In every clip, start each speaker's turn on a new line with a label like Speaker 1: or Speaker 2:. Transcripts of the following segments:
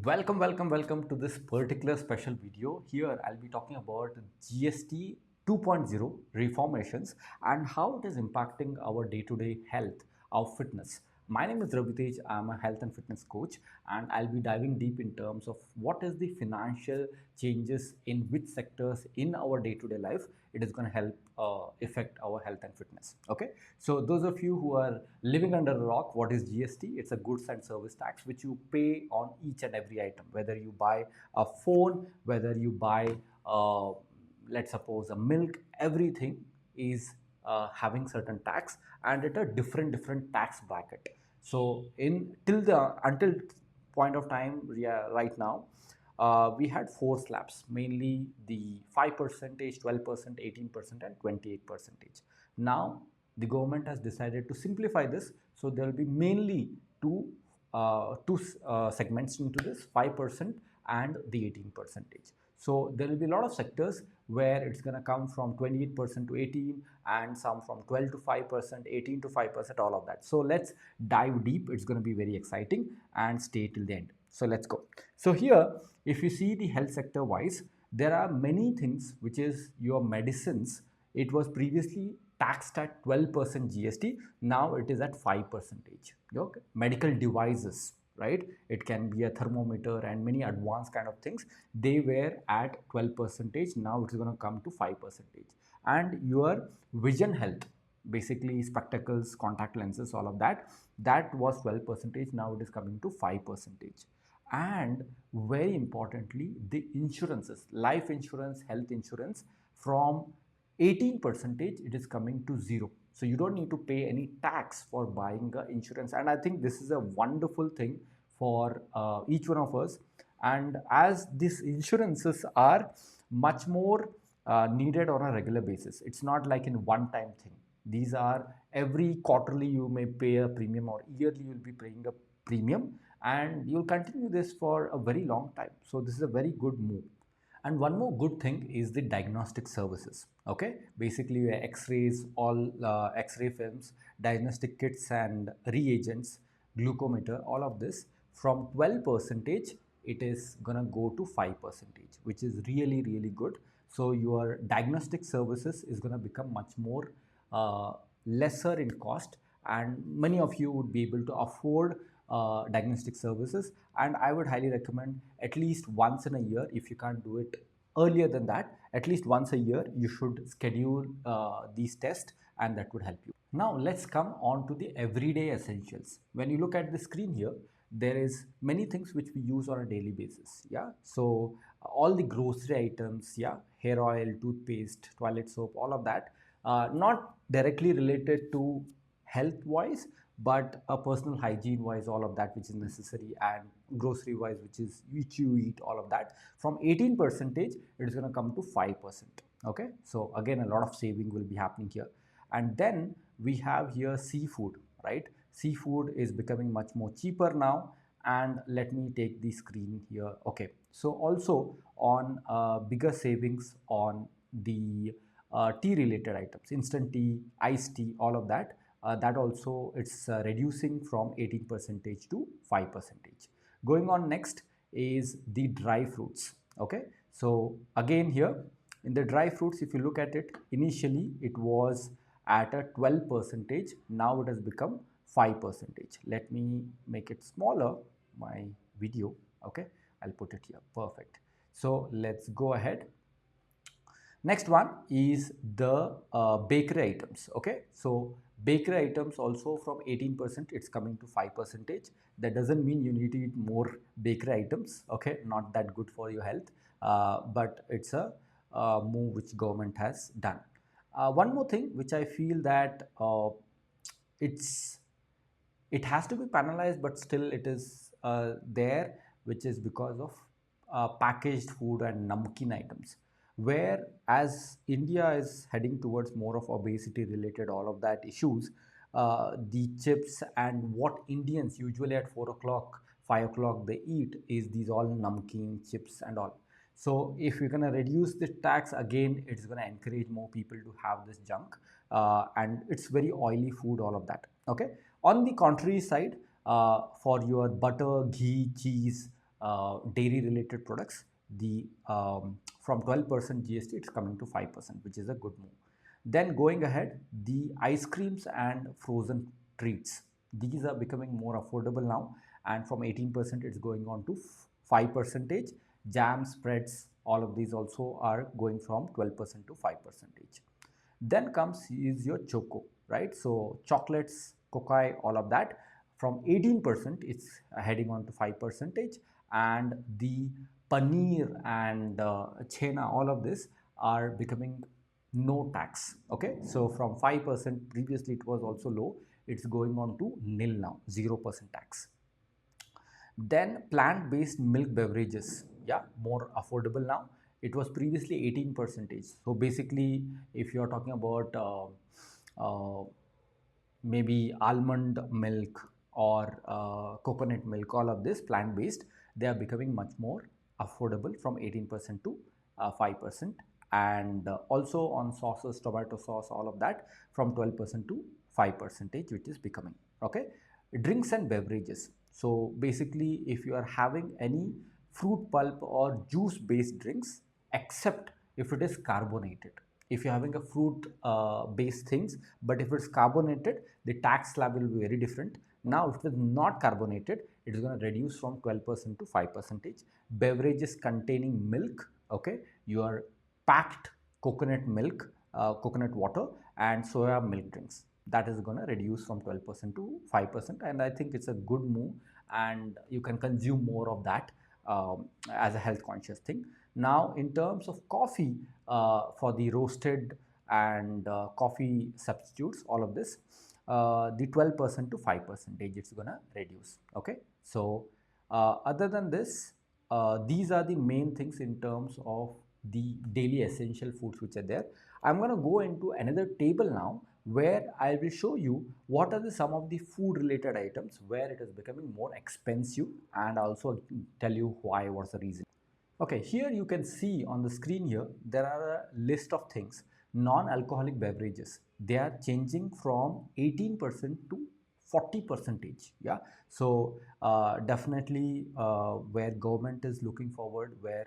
Speaker 1: Welcome to this particular special video. Here I'll be talking about GST 2.0 reformations and how it is impacting our day-to-day health, our fitness. My name is Ravitej. I'm a health and fitness coach, and I'll be diving deep in terms of what is the financial changes in which sectors in our day-to-day life it is going to help affect our health and fitness. Okay, so those of you who are living under a rock, what is GST? It's a goods and service tax which you pay on each and every item, whether you buy a phone, whether you buy, let's suppose, a milk, everything is having certain tax and at a different tax bracket. So in till the until point of time, yeah, right now, we had four slabs, mainly the 5%, 12%, 18%, and 28%. Now, the government has decided to simplify this, so there will be mainly two segments into this: 5% and the 18%. So there will be a lot of sectors where it's going to come from 28% to 18, and some from 12 to 5%, 18 to 5%, all of that. So let's dive deep. It's going to be very exciting, and stay till the end. So let's go. So here, if you see the health sector wise, there are many things which is your medicines. It was previously taxed at 12% GST. Now it is at 5%. Okay. Medical devices, right? It can be a thermometer and many advanced kind of things. They were at 12%. Now it's going to come to 5%. And your vision health, basically spectacles, contact lenses, all of that, that was 12%. Now it is coming to 5%. And very importantly, the insurances, life insurance, health insurance, from 18 percentage it is coming to zero. So you don't need to pay any tax for buying insurance, and I think this is a wonderful thing for each one of us. And as these insurances are much more needed on a regular basis, it's not like in one time thing. These are every quarterly you may pay a premium, or yearly you'll be paying a premium, and you'll continue this for a very long time. So this is a very good move. And one more good thing is the diagnostic services. Okay, basically X-rays, all X-ray films, diagnostic kits and reagents, glucometer, all of this from 12 percentage it is gonna go to 5 percentage, which is really good. So your diagnostic services is gonna become much more uh, lesser in cost, and many of you would be able to afford diagnostic services. And I would highly recommend at least once in a year. If you can't do it earlier than that, at least once a year you should schedule these tests, and that would help you. Now let's come on to the everyday essentials. When you look at the screen here, there is many things which we use on a daily basis. Yeah, so all the grocery items, yeah, hair oil, toothpaste, toilet soap, all of that, not directly related to health wise, but a personal hygiene wise, all of that which is necessary, and grocery wise, which you eat, all of that, from 18 percentage it is going to come to 5%. Okay, so again a lot of saving will be happening here. And then we have here seafood, right? Seafood is becoming much more cheaper now. And let me take the screen here. Okay, so also on bigger savings on the tea related items, instant tea, iced tea, all of that, that also it's reducing from 18 percentage to 5 percentage. Going on, next is the dry fruits. Okay, so again here in the dry fruits, if you look at it, initially it was at a 12 percentage. Now it has become 5 percentage. Let me make it smaller, my video. Okay, I'll put it here. Perfect. So let's go ahead. Next one is the bakery items. Okay, so bakery items also from 18% it's coming to 5 percentage. That doesn't mean you need to eat more bakery items. Okay, not that good for your health, but it's a move which government has done. One more thing which I feel that it's it has to be penalized, but still it is there, which is because of packaged food and namkeen items, where as India is heading towards more of obesity related, all of that issues, the chips and what Indians usually at 4 o'clock, 5 o'clock they eat is these all namkeen chips and all. So if you're going to reduce the tax again, it's going to encourage more people to have this junk, and it's very oily food, all of that. Okay, on the contrary side, for your butter, ghee, cheese, dairy related products, the from 12% GST it's coming to 5%, which is a good move. Then going ahead, the ice creams and frozen treats, these are becoming more affordable now, and from 18% it's going on to 5%. Jam, spreads, all of these also are going from 12% to 5%. Then comes is your choco, right? So chocolates, cocoa, all of that from 18% it's heading on to 5%, and the paneer and chena, all of this are becoming no tax. Okay, so from 5% previously it was also low, it's going on to nil now, 0% tax. Then plant-based milk beverages, yeah, more affordable now. It was previously 18 percentage. So basically, if you are talking about uh, maybe almond milk or coconut milk, all of this plant-based, they are becoming much more affordable from 18% to 5%, and also on sauces, tomato sauce, all of that from 12% to 5%, which is becoming okay. Drinks and beverages, so basically if you are having any fruit pulp or juice based drinks, except if it is carbonated. If you're having a fruit based things, but if it's carbonated, the tax slab will be very different. Now if it is not carbonated, it is going to reduce from 12% to 5%. Beverages containing milk, okay, your packed coconut milk, coconut water and soya milk drinks, that is going to reduce from 12% to 5%, and I think it's a good move, and you can consume more of that as a health conscious thing. Now in terms of coffee, for the roasted and coffee substitutes, all of this, the 12% to 5% it's going to reduce. Okay, so other than this, these are the main things in terms of the daily essential foods which are there. I'm going to go into another table now where I will show you what are the some of the food related items where it is becoming more expensive, and also tell you why, what's the reason. Okay, here you can see on the screen here, there are a list of things. Non-alcoholic beverages, they are changing from 18% to 40 percentage. Yeah, so definitely where government is looking forward, where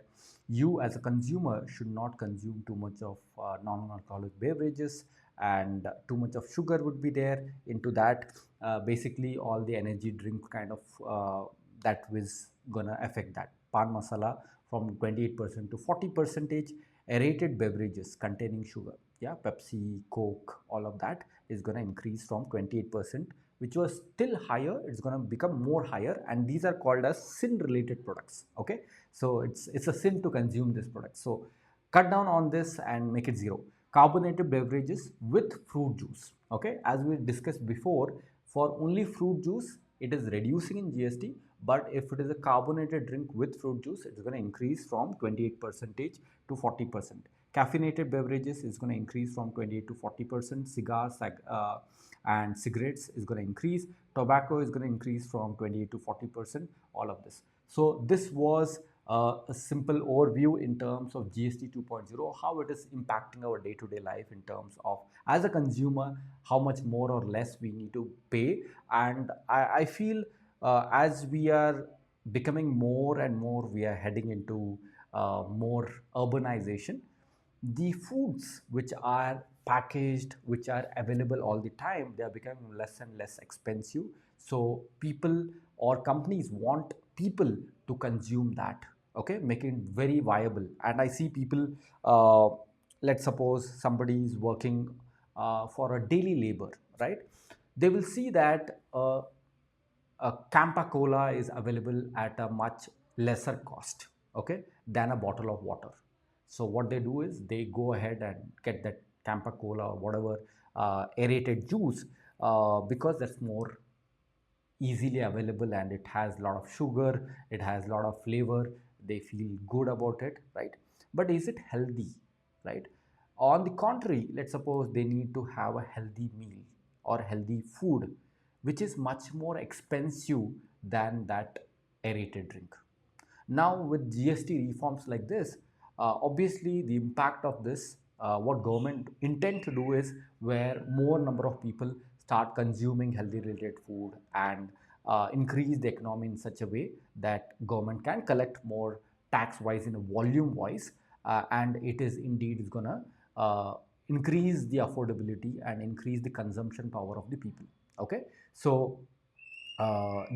Speaker 1: you as a consumer should not consume too much of non-alcoholic beverages, and too much of sugar would be there into that. Basically all the energy drink kind of that was gonna affect that. Pan masala from 28% to 40 percentage. Aerated beverages containing sugar, yeah, Pepsi, Coke, all of that is going to increase from 28%, which was still higher, it's going to become more higher, and these are called as sin related products. Okay, so it's a sin to consume this product, so cut down on this and make it zero. Carbonated beverages with fruit juice, okay, as we discussed before, for only fruit juice it is reducing in GST, but if it is a carbonated drink with fruit juice, it's going to increase from 28% to 40%. Caffeinated beverages is going to increase from 28 to 40%. Cigars and cigarettes is going to increase. Tobacco is going to increase from 28 to 40%. All of this. So this was a simple overview in terms of GST 2.0, how it is impacting our day-to-day life in terms of, as a consumer, how much more or less we need to pay. And I feel as we are becoming more and more, we are heading into more urbanization, the foods which are packaged, which are available all the time, they are becoming less and less expensive. So people or companies want people to consume that, okay, making it very viable. And I see people, let's suppose somebody is working for a daily labor, right? They will see that Campa Cola is available at a much lesser cost, okay, than a bottle of water. So what they do is they go ahead and get that Campa Cola or whatever aerated juice, because that's more easily available and it has a lot of sugar, it has a lot of flavor, they feel good about it, right? But is it healthy, right? On the contrary, let's suppose they need to have a healthy meal or healthy food, which is much more expensive than that aerated drink. Now with GST reforms like this, obviously the impact of this, what government intend to do is where more number of people start consuming healthy related food, and increase the economy in such a way that government can collect more tax wise in a volume wise, and it is indeed is gonna increase the affordability and increase the consumption power of the people. Okay, so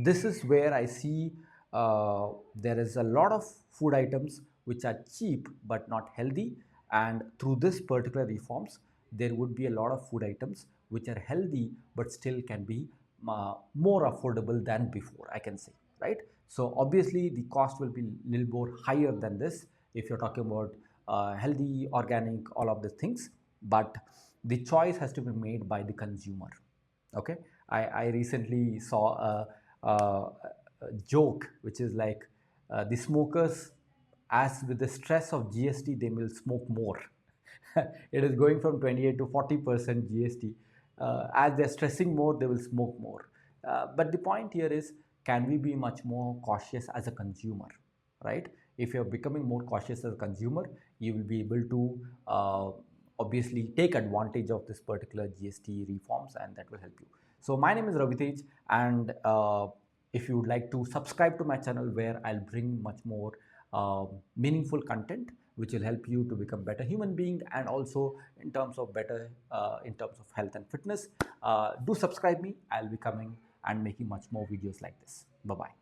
Speaker 1: this is where I see there is a lot of food items which are cheap but not healthy, and through this particular reforms, there would be a lot of food items which are healthy but still can be more affordable than before, I can say, right? So obviously the cost will be a little more higher than this if you're talking about healthy, organic, all of the things, but the choice has to be made by the consumer. Okay, I recently saw a joke which is like the smokers, as with the stress of GST, they will smoke more. It is going from 28 to 40% GST. As they're stressing more, they will smoke more. But the point here is, can we be much more cautious as a consumer, right? If you're becoming more cautious as a consumer, you will be able to obviously take advantage of this particular GST reforms, and that will help you. So my name is Ravitej, and if you would like to subscribe to my channel, where I'll bring much more meaningful content which will help you to become better human being, and also in terms of better in terms of health and fitness, do subscribe me. I'll be coming and making much more videos like this. Bye bye.